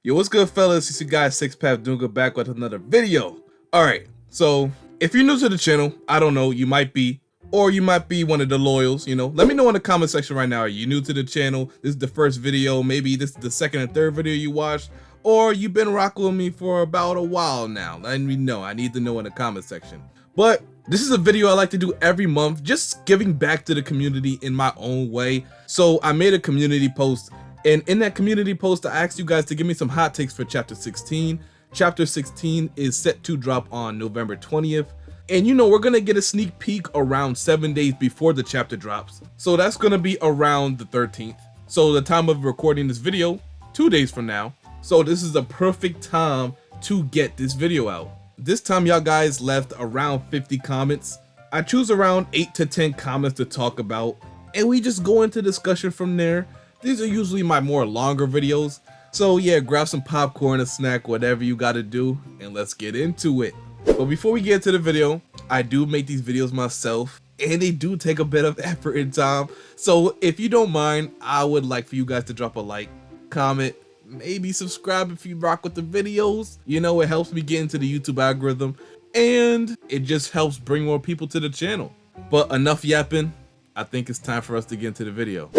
Yo, what's good, fellas? It's your guy Six-Pack Dunga back with another video. Alright, so if you're new to the channel, I don't know, you might be, or you might be one of the loyals, you know. Let me know in the comment section right now. Are you new to the channel? This is the first video, maybe this is the second or third video you watched, or you've been rocking with me for about a while now. Let me know. I need to know in the comment section. But this is a video I like to do every month, just giving back to the community in my own way. So I made a community post, and in that community post, I asked you guys to give me some hot takes for Chapter 16. Chapter 16 is set to drop on November 20th. And you know, we're gonna get a sneak peek around 7 days before the chapter drops. So that's gonna be around the 13th. So the time of recording this video, 2 days from now. So this is a perfect time to get this video out. This time y'all guys left around 50 comments. I choose around 8 to 10 comments to talk about, and we just go into discussion from there. These are usually my more longer videos. So yeah, grab some popcorn, a snack, whatever you gotta do, and let's get into it. But before we get into the video, I do make these videos myself, and they do take a bit of effort and time. So if you don't mind, I would like for you guys to drop a like, comment, maybe subscribe if you rock with the videos. You know, it helps me get into the YouTube algorithm, and it just helps bring more people to the channel. But enough yapping, I think it's time for us to get into the video.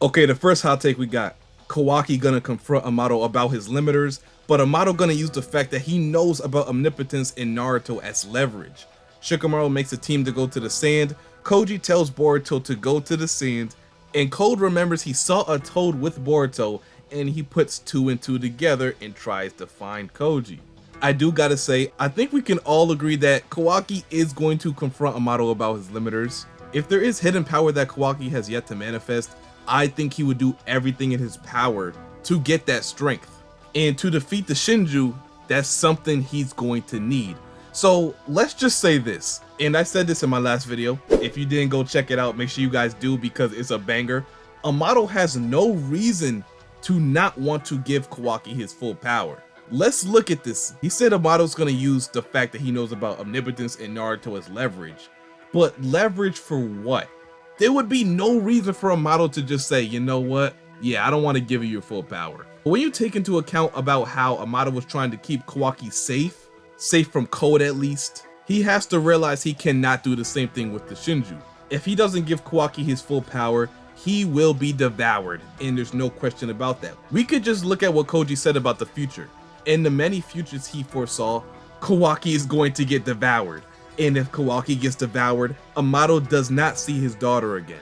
Okay, the first hot take we got. Kawaki gonna confront Amado about his limiters, but Amado gonna use the fact that he knows about omnipotence in Naruto as leverage. Shikamaru makes a team to go to the sand. Koji tells Boruto to go to the sand, and Code remembers he saw a toad with Boruto, and he puts 2 and 2 together and tries to find Koji. I do gotta say, I think we can all agree that Kawaki is going to confront Amado about his limiters. If there is hidden power that Kawaki has yet to manifest, I think he would do everything in his power to get that strength. And to defeat the Shinju, that's something he's going to need. So let's just say this, and I said this in my last video. If you didn't go check it out, make sure you guys do, because it's a banger. Amado has no reason to not want to give Kawaki his full power. Let's look at this. He said Amado's gonna use the fact that he knows about omnipotence in Naruto as leverage. But leverage for what? There would be no reason for Amado to just say, you know what? Yeah, I don't want to give you your full power. But when you take into account about how Amado was trying to keep Kawaki safe from Code at least, he has to realize he cannot do the same thing with the Shinju. If he doesn't give Kawaki his full power, he will be devoured, and there's no question about that. We could just look at what Koji said about the future. In the many futures he foresaw, Kawaki is going to get devoured. And if Kawaki gets devoured, Amado does not see his daughter again.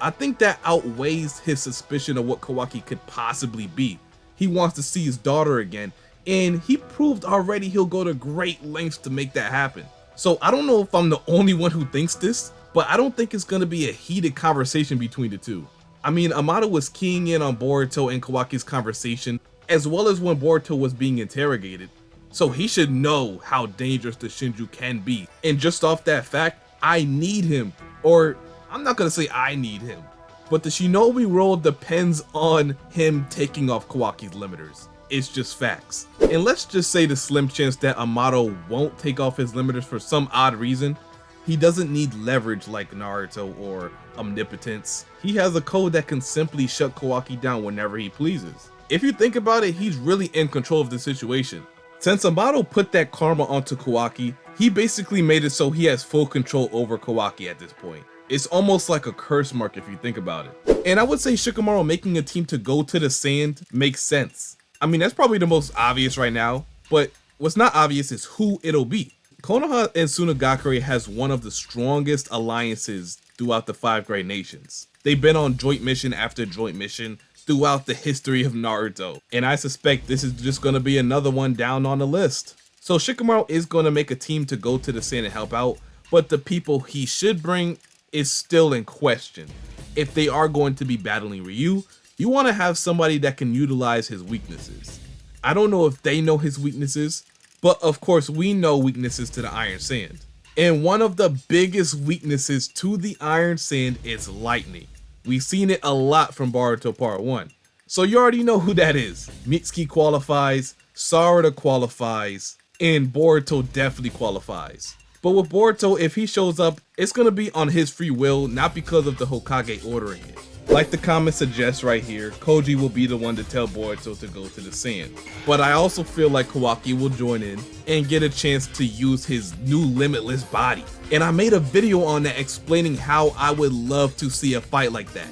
I think that outweighs his suspicion of what Kawaki could possibly be. He wants to see his daughter again, and he proved already he'll go to great lengths to make that happen. So I don't know if I'm the only one who thinks this, but I don't think it's going to be a heated conversation between the two. I mean, Amado was keying in on Boruto and Kawaki's conversation, as well as when Boruto was being interrogated. So he should know how dangerous the Shinju can be. And just off that fact, I need him. Or, I'm not gonna say I need him, but the Shinobi role depends on him taking off Kawaki's limiters. It's just facts. And let's just say the slim chance that Amado won't take off his limiters for some odd reason. He doesn't need leverage like Naruto or omnipotence. He has a code that can simply shut Kawaki down whenever he pleases. If you think about it, he's really in control of the situation. Since Amado put that karma onto Kawaki, he basically made it so he has full control over Kawaki at this point. It's almost like a curse mark if you think about it. And I would say Shikamaru making a team to go to the sand makes sense. I mean, that's probably the most obvious right now, but what's not obvious is who it'll be. Konoha and Tsunagakure has one of the strongest alliances throughout the 5 great nations. They've been on joint mission after joint mission throughout the history of Naruto, and I suspect this is just going to be another one down on the list. So Shikamaru is going to make a team to go to the sand and help out, but the people he should bring is still in question. If they are going to be battling Ryu, you want to have somebody that can utilize his weaknesses. I don't know if they know his weaknesses, but of course we know weaknesses to the Iron Sand. And one of the biggest weaknesses to the Iron Sand is lightning. We've seen it a lot from Boruto Part 1. So you already know who that is. Mitsuki qualifies, Sarada qualifies, and Boruto definitely qualifies. But with Boruto, if he shows up, it's going to be on his free will, not because of the Hokage ordering it. Like the comment suggests right here, Koji will be the one to tell Boruto to go to the sand. But I also feel like Kawaki will join in and get a chance to use his new limitless body. And I made a video on that explaining how I would love to see a fight like that.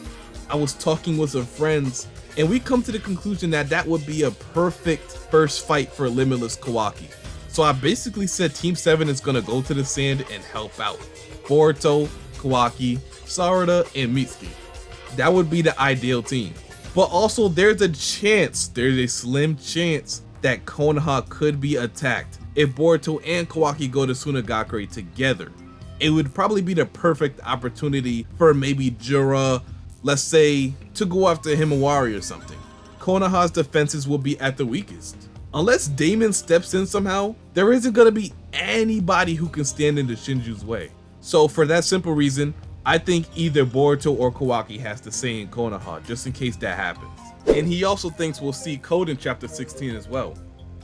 I was talking with some friends and we come to the conclusion that that would be a perfect first fight for Limitless Kawaki. So I basically said Team 7 is gonna go to the sand and help out. Boruto, Kawaki, Sarada, and Mitsuki. That would be the ideal team. But also there's a slim chance that Konoha could be attacked if Boruto and Kawaki go to Tsunagakure together. It would probably be the perfect opportunity for maybe JURA, let's say, to go after Himawari or something. Konoha's defenses will be at the weakest. Unless Damon steps in somehow, there isn't gonna be anybody who can stand in the Shinju's way. So for that simple reason, I think either Boruto or Kawaki has to say in Konoha, just in case that happens. And he also thinks we'll see Code in chapter 16 as well.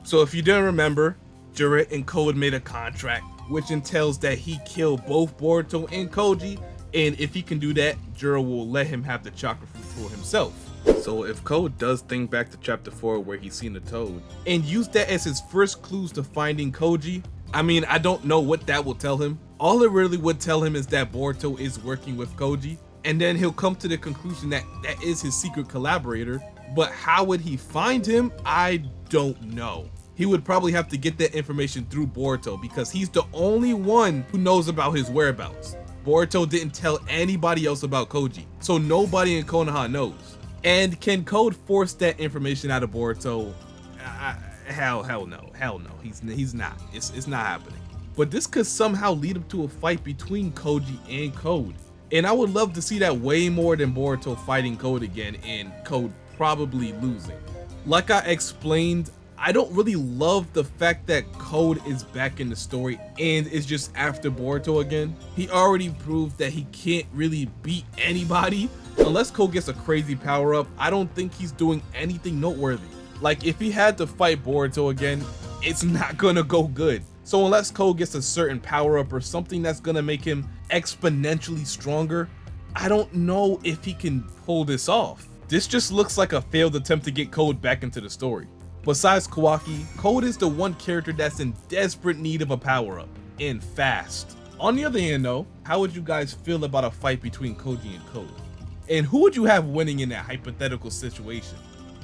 So if you didn't remember, JURA and Code made a contract, which entails that he kill both Boruto and Koji, and if he can do that, JURA will let him have the chakra fruit for himself. So if Code does think back to chapter 4 where he's seen the toad, and use that as his first clues to finding Koji, I mean, I don't know what that will tell him. All it really would tell him is that Boruto is working with Koji, and then he'll come to the conclusion that that is his secret collaborator. But how would he find him? I don't know. He would probably have to get that information through Boruto because he's the only one who knows about his whereabouts. Boruto didn't tell anybody else about Koji, so nobody in Konoha knows. And can Code force that information out of Boruto? Hell no. He's not. It's not happening. But this could somehow lead up to a fight between Koji and Code. And I would love to see that way more than Boruto fighting Code again and Code probably losing. Like I explained, I don't really love the fact that Code is back in the story and is just after Boruto again. He already proved that he can't really beat anybody. Unless Code gets a crazy power up, I don't think he's doing anything noteworthy. Like if he had to fight Boruto again, it's not gonna go good. So unless Code gets a certain power up or something that's gonna make him exponentially stronger, I don't know if he can pull this off. This just looks like a failed attempt to get Code back into the story. Besides Kawaki, Code is the one character that's in desperate need of a power up, and fast. On the other hand though, how would you guys feel about a fight between Koji and Code? And who would you have winning in that hypothetical situation?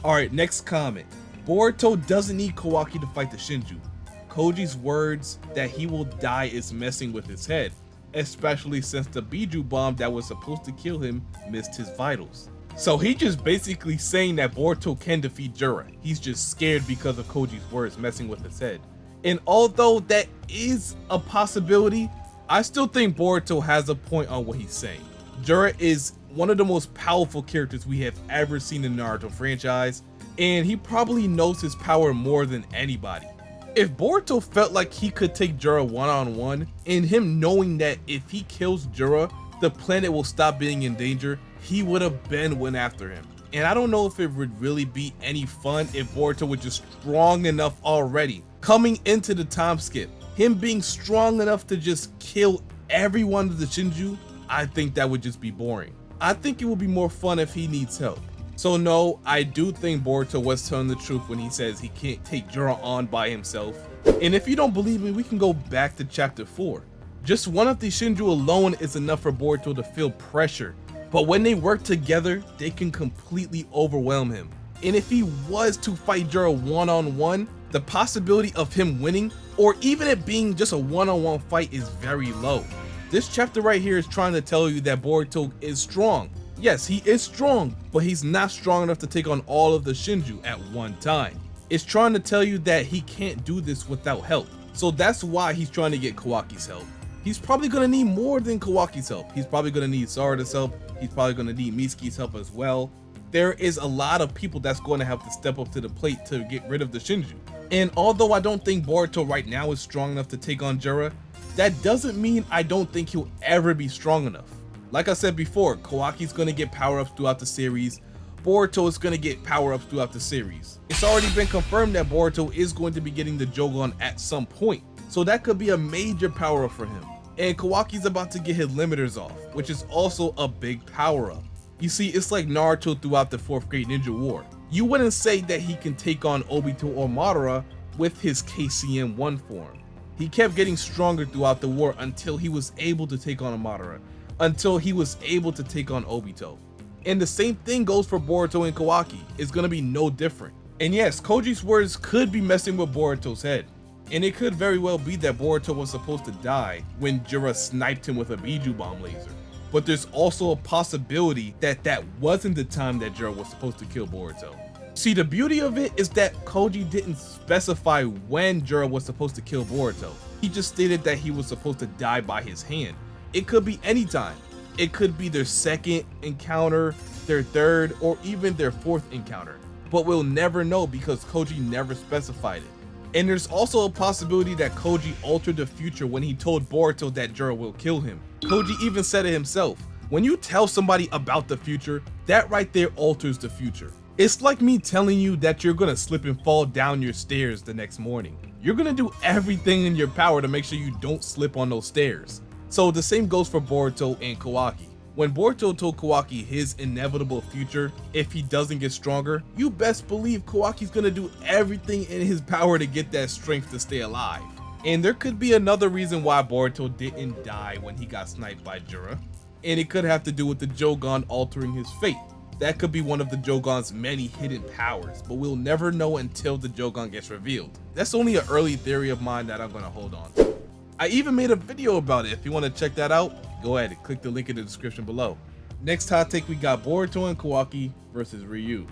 Alright, next comment. Boruto doesn't need Kawaki to fight the Shinju. Koji's words that he will die is messing with his head, especially since the Biju bomb that was supposed to kill him missed his vitals. So he just basically saying that Boruto can defeat JURA. He's just scared because of Koji's words messing with his head. And although that is a possibility, I still think Boruto has a point on what he's saying. JURA is one of the most powerful characters we have ever seen in the Naruto franchise, and he probably knows his power more than anybody. If Boruto felt like he could take JURA one-on-one, and him knowing that if he kills JURA, the planet will stop being in danger, he would have went after him. And I don't know if it would really be any fun if Boruto was just strong enough already. Coming into the time skip, him being strong enough to just kill everyone of the Shinju, I think that would just be boring. I think it would be more fun if he needs help. So no, I do think Boruto was telling the truth when he says he can't take JURA on by himself. And if you don't believe me, we can go back to chapter 4. Just one of the Shinju alone is enough for Boruto to feel pressure. But when they work together, they can completely overwhelm him. And if he was to fight JURA one-on-one, the possibility of him winning, or even it being just a one-on-one fight, is very low. This chapter right here is trying to tell you that Boruto is strong. Yes, he is strong, but he's not strong enough to take on all of the Shinju at one time. It's trying to tell you that he can't do this without help. So that's why he's trying to get Kawaki's help. He's probably going to need more than Kawaki's help. He's probably going to need Sarada's help. He's probably going to need Mitsuki's help as well. There is a lot of people that's going to have to step up to the plate to get rid of the Shinju. And although I don't think Boruto right now is strong enough to take on JURA, that doesn't mean I don't think he'll ever be strong enough. Like I said before, Kawaki's going to get power-ups throughout the series. Boruto is going to get power-ups throughout the series. It's already been confirmed that Boruto is going to be getting the JOUGAN at some point. So that could be a major power-up for him. And Kawaki's about to get his limiters off, which is also a big power-up. You see, it's like Naruto throughout the 4th grade ninja war. You wouldn't say that he can take on Obito or Madara with his KCM1 form. He kept getting stronger throughout the war until he was able to take on Madara, until he was able to take on Obito. And the same thing goes for Boruto and Kawaki. It's gonna be no different. And yes, Koji's words could be messing with Boruto's head. And it could very well be that Boruto was supposed to die when JURA sniped him with a Biju bomb laser. But there's also a possibility that that wasn't the time that JURA was supposed to kill Boruto. See, the beauty of it is that Koji didn't specify when JURA was supposed to kill Boruto. He just stated that he was supposed to die by his hand. It could be any time. It could be their 2nd encounter, their 3rd, or even their 4th encounter. But we'll never know because Koji never specified it. And there's also a possibility that Koji altered the future when he told Boruto that JURA will kill him. Koji even said it himself. When you tell somebody about the future, that right there alters the future. It's like me telling you that you're gonna slip and fall down your stairs the next morning. You're gonna do everything in your power to make sure you don't slip on those stairs. So the same goes for Boruto and Kawaki. When Boruto told Kawaki his inevitable future, if he doesn't get stronger, you best believe Kawaki's gonna do everything in his power to get that strength to stay alive. And there could be another reason why Boruto didn't die when he got sniped by JURA. And it could have to do with the JOUGAN altering his fate. That could be one of the JOUGAN's many hidden powers, but we'll never know until the JOUGAN gets revealed. That's only an early theory of mine that I'm gonna hold on to. I even made a video about it. If you want to check that out, go ahead and click the link in the description below. Next hot take, we got Boruto and Kawaki versus Ryu.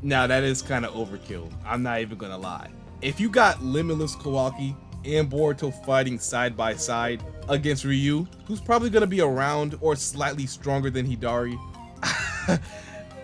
Now that is kind of overkill. I'm not even gonna lie. If you got Limitless Kawaki and Boruto fighting side by side against Ryu, who's probably gonna be around or slightly stronger than Hidari,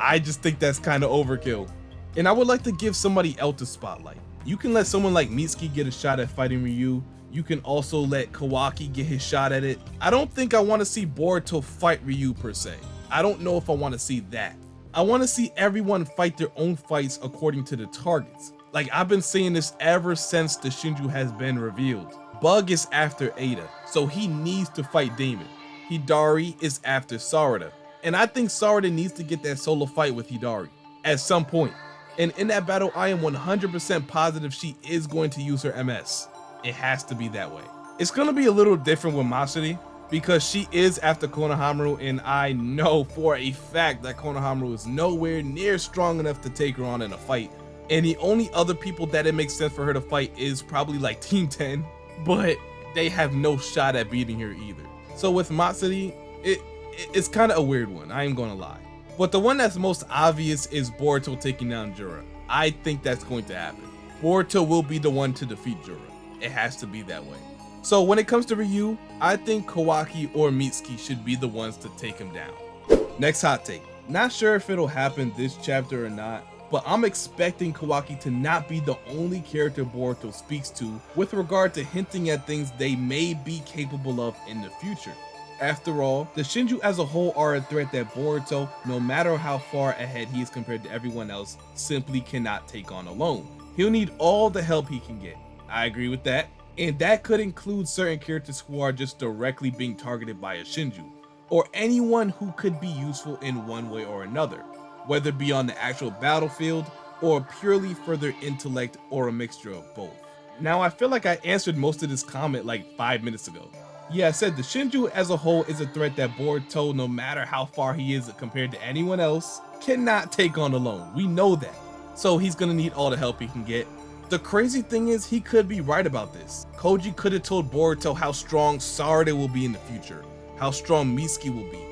I just think that's kind of overkill. And I would like to give somebody else the spotlight. You can let someone like Mitsuki get a shot at fighting Ryu. You can also let Kawaki get his shot at it. I don't think I want to see Boruto fight Ryu per se. I don't know if I want to see that. I want to see everyone fight their own fights according to the targets. Like I've been saying this ever since the Shinju has been revealed. Bug is after Ada, so he needs to fight Damon. Hidari is after Sarada. And I think Sarada needs to get that solo fight with Hidari at some point. And in that battle, I am 100% positive she is going to use her MS. It has to be that way. It's gonna be a little different with Momoshiki because she is after Konoha, and I know for a fact that Konoha is nowhere near strong enough to take her on in a fight. And the only other people that it makes sense for her to fight is probably like Team 10, but they have no shot at beating her either. So with Momoshiki, it's kind of a weird one, I ain't gonna lie. But the one that's most obvious is Boruto taking down JURA. I think that's going to happen. Boruto will be the one to defeat JURA. It has to be that way. So when it comes to Ryu, I think Kawaki or Mitsuki should be the ones to take him down. Next hot take. Not sure if it'll happen this chapter or not, but I'm expecting Kawaki to not be the only character Boruto speaks to with regard to hinting at things they may be capable of in the future. After all, the Shinju as a whole are a threat that Boruto, no matter how far ahead he is compared to everyone else, simply cannot take on alone. He'll need all the help he can get. I agree with that, and that could include certain characters who are just directly being targeted by a Shinju, or anyone who could be useful in one way or another, whether it be on the actual battlefield or purely for their intellect or a mixture of both. Now I feel like I answered most of this comment like 5 minutes ago. Yeah, I said the Shinju as a whole is a threat that Boruto, no matter how far he is compared to anyone else, cannot take on alone. We know that. So he's gonna need all the help he can get. The crazy thing is, he could be right about this. Koji could have told Boruto how strong Sarada will be in the future, how strong Mitsuki will be.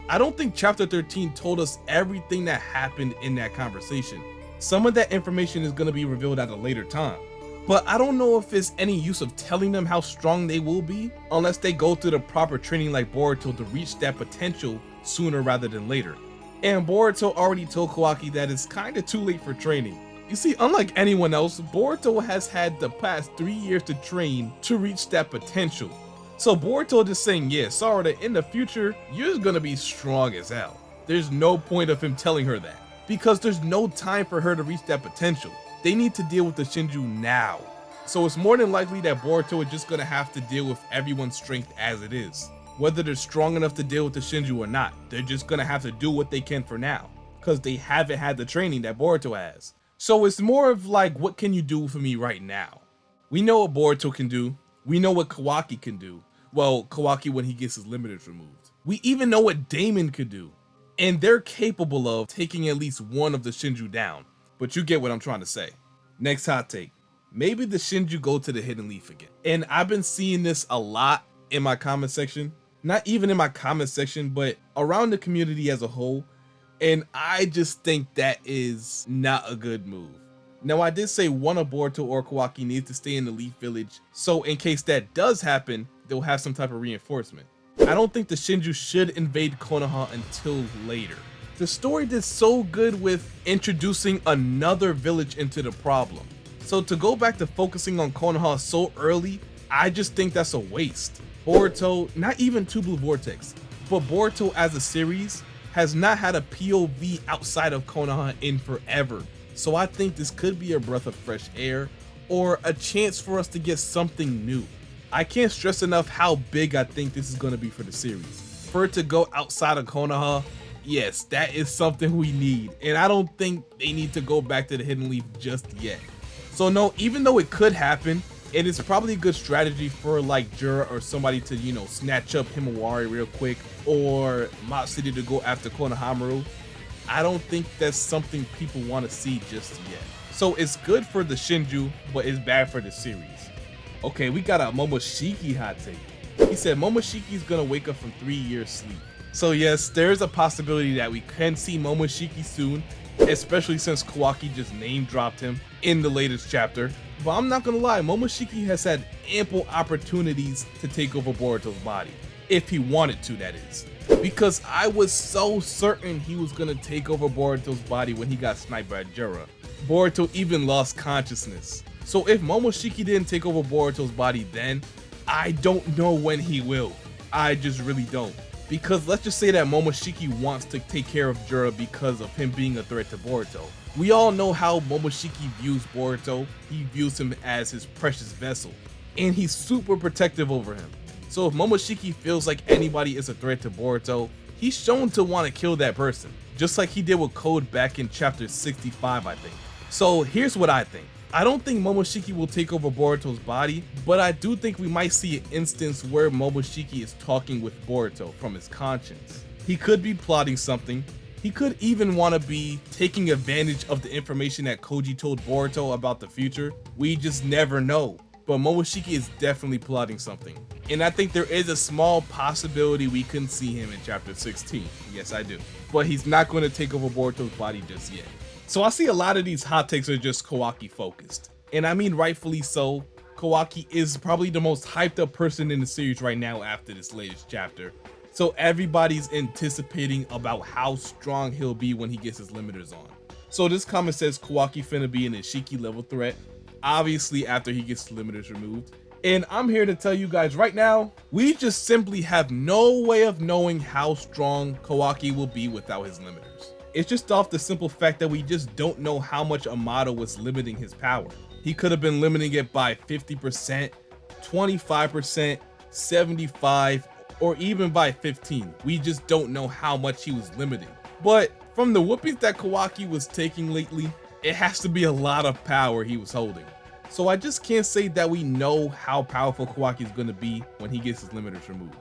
I don't think chapter 13 told us everything that happened in that conversation. Some of that information is going to be revealed at a later time. But I don't know if it's any use of telling them how strong they will be unless they go through the proper training like Boruto to reach that potential sooner rather than later. And Boruto already told Kawaki that it's kinda too late for training. You see, unlike anyone else, Boruto has had the past 3 years to train to reach that potential. So Boruto just saying, yeah, Sarada, in the future, you're gonna be strong as hell. There's no point of him telling her that, because there's no time for her to reach that potential. They need to deal with the Shinju now. So it's more than likely that Boruto is just gonna have to deal with everyone's strength as it is. whether they're strong enough to deal with the Shinju or not. They're just gonna have to do what they can for now, because they haven't had the training that Boruto has. So it's more of like, what can you do for me right now? We know what Boruto can do. We know what Kawaki can do. Well, Kawaki when he gets his limiters removed. We even know what Damon could do. And they're capable of taking at least one of the Shinju down. But you get what I'm trying to say. Next hot take. Maybe the Shinju go to the Hidden Leaf again. And I've been seeing this a lot in my comment section. Not even in my comment section, but around the community as a whole. And I just think that is not a good move. Now, I did say one of Boruto or Kawaki needs to stay in the Leaf Village, so in case that does happen, they'll have some type of reinforcement. I don't think the Shinju should invade Konoha until later. The story did so good with introducing another village into the problem. So to go back to focusing on Konoha so early, I just think that's a waste. Boruto, not even Two Blue Vortex, but Boruto as a series has not had a POV outside of Konoha in forever. So I think this could be a breath of fresh air or a chance for us to get something new. I can't stress enough how big I think this is going to be for the series. For it to go outside of Konoha, yes, that is something we need. And I don't think they need to go back to the Hidden Leaf just yet. So no, even though it could happen, it is probably a good strategy for like JURA or somebody to, you know, snatch up Himawari real quick, or Mott City to go after Konohamaru. I don't think that's something people want to see just yet. So it's good for the Shinju, but it's bad for the series. Okay, we got a Momoshiki hot take. He said Momoshiki is gonna wake up from 3 years sleep. So yes, there's a possibility that we can see Momoshiki soon, especially since Kawaki just name dropped him in the latest chapter. But I'm not gonna lie, Momoshiki has had ample opportunities to take over Boruto's body. If he wanted to, that is. Because I was so certain he was gonna take over Boruto's body when he got sniped by JURA. Boruto even lost consciousness. So if Momoshiki didn't take over Boruto's body then, I don't know when he will. I just really don't. Because let's just say that Momoshiki wants to take care of JURA because of him being a threat to Boruto. We all know how Momoshiki views Boruto. He views him as his precious vessel. And he's super protective over him. So if Momoshiki feels like anybody is a threat to Boruto, he's shown to want to kill that person. Just like he did with Code back in chapter 65, I think. So here's what I think. I don't think Momoshiki will take over Boruto's body, but I do think we might see an instance where Momoshiki is talking with Boruto from his conscience. He could be plotting something. He could even want to be taking advantage of the information that Koji told Boruto about the future. We just never know. But Momoshiki is definitely plotting something. And I think there is a small possibility we can see him in chapter 16. Yes, I do. But he's not going to take over Boruto's body just yet. So I see a lot of these hot takes are just Kawaki focused. And I mean rightfully so. Kawaki is probably the most hyped up person in the series right now after this latest chapter. So everybody's anticipating about how strong he'll be when he gets his limiters on. So this comment says Kawaki finna be an Ishiki level threat, obviously after he gets his limiters removed. And I'm here to tell you guys right now, we just simply have no way of knowing how strong Kawaki will be without his limiters. It's just off the simple fact that we just don't know how much Amado was limiting his power. He could have been limiting it by 50%, 25%, 75%, or even by 15%. We just don't know how much he was limiting. But from the whoopings that Kawaki was taking lately, it has to be a lot of power he was holding. So I just can't say that we know how powerful Kawaki is going to be when he gets his limiters removed.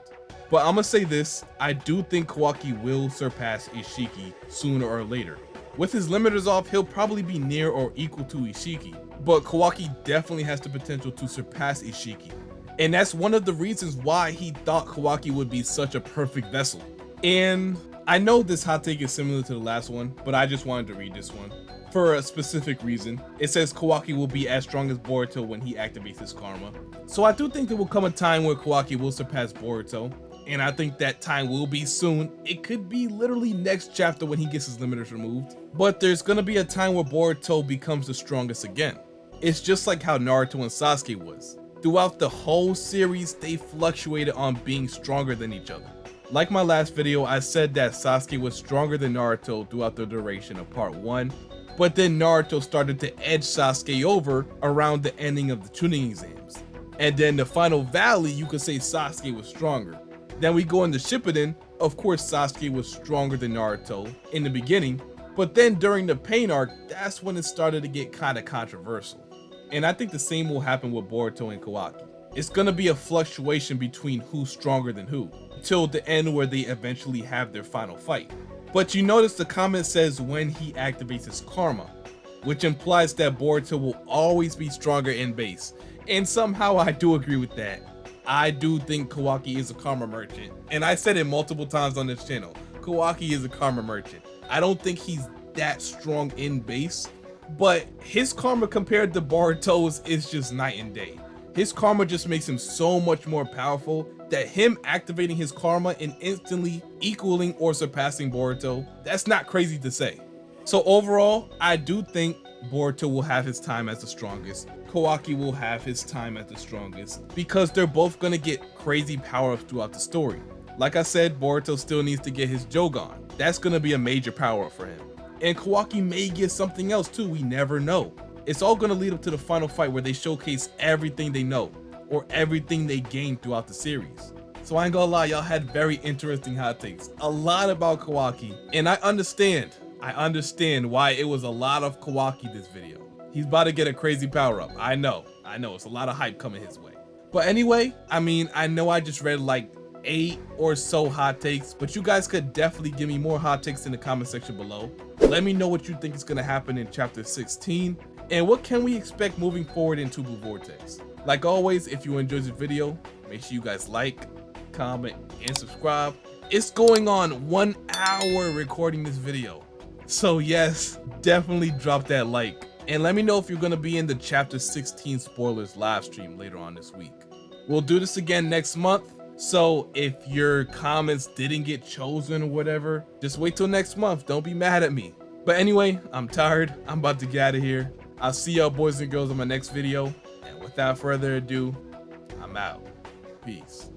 But I'm going to say this, I do think Kawaki will surpass Ishiki sooner or later. With his limiters off, he'll probably be near or equal to Ishiki, but Kawaki definitely has the potential to surpass Ishiki. And that's one of the reasons why he thought Kawaki would be such a perfect vessel. And I know this hot take is similar to the last one, but I just wanted to read this one. For a specific reason, it says Kawaki will be as strong as Boruto when he activates his karma. So I do think there will come a time where Kawaki will surpass Boruto, and I think that time will be soon. It could be literally next chapter when he gets his limiters removed, but there's gonna be a time where Boruto becomes the strongest again. It's just like how Naruto and Sasuke was. Throughout the whole series, they fluctuated on being stronger than each other. Like my last video, I said that Sasuke was stronger than Naruto throughout the duration of part 1, but then Naruto started to edge Sasuke over around the ending of the Chunin exams. And then the final valley, you could say Sasuke was stronger. Then we go into Shippuden. Of course, Sasuke was stronger than Naruto in the beginning, but then during the Pain arc, that's when it started to get kind of controversial. And I think the same will happen with Boruto and Kawaki. It's gonna be a fluctuation between who's stronger than who, till the end where they eventually have their final fight. But you notice the comment says when he activates his karma, which implies that Boruto will always be stronger in base. And somehow I do agree with that. I do think Kawaki is a karma merchant. And I said it multiple times on this channel. Kawaki is a karma merchant. I don't think he's that strong in base, but his karma compared to Boruto's is just night and day. His karma just makes him so much more powerful that him activating his karma and instantly equaling or surpassing Boruto, that's not crazy to say. So overall, I do think Boruto will have his time as the strongest. Kawaki will have his time as the strongest because they're both gonna get crazy power-ups throughout the story. Like I said, Boruto still needs to get his JOUGAN. That's gonna be a major power-up for him. And Kawaki may get something else too, we never know. It's all gonna lead up to the final fight where they showcase everything they know or everything they gained throughout the series. So I ain't gonna lie, y'all had very interesting hot takes. A lot about Kawaki, and I understand why it was a lot of Kawaki this video. He's about to get a crazy power up. I know, it's a lot of hype coming his way. But anyway, I mean, I know I just read like 8 or so hot takes, but you guys could definitely give me more hot takes in the comment section below. Let me know what you think is gonna happen in chapter 16, and what can we expect moving forward in TBV VORTEX. Like always, if you enjoyed this video, make sure you guys like, comment, and subscribe. It's going on 1 hour recording this video. So yes, definitely drop that like. And let me know if you're gonna be in the chapter 16 spoilers live stream later on this week. We'll do this again next month. So if your comments didn't get chosen or whatever, just wait till next month. Don't be mad at me. But anyway, I'm tired. I'm about to get out of here. I'll see y'all boys and girls on my next video. And without further ado, I'm out. Peace.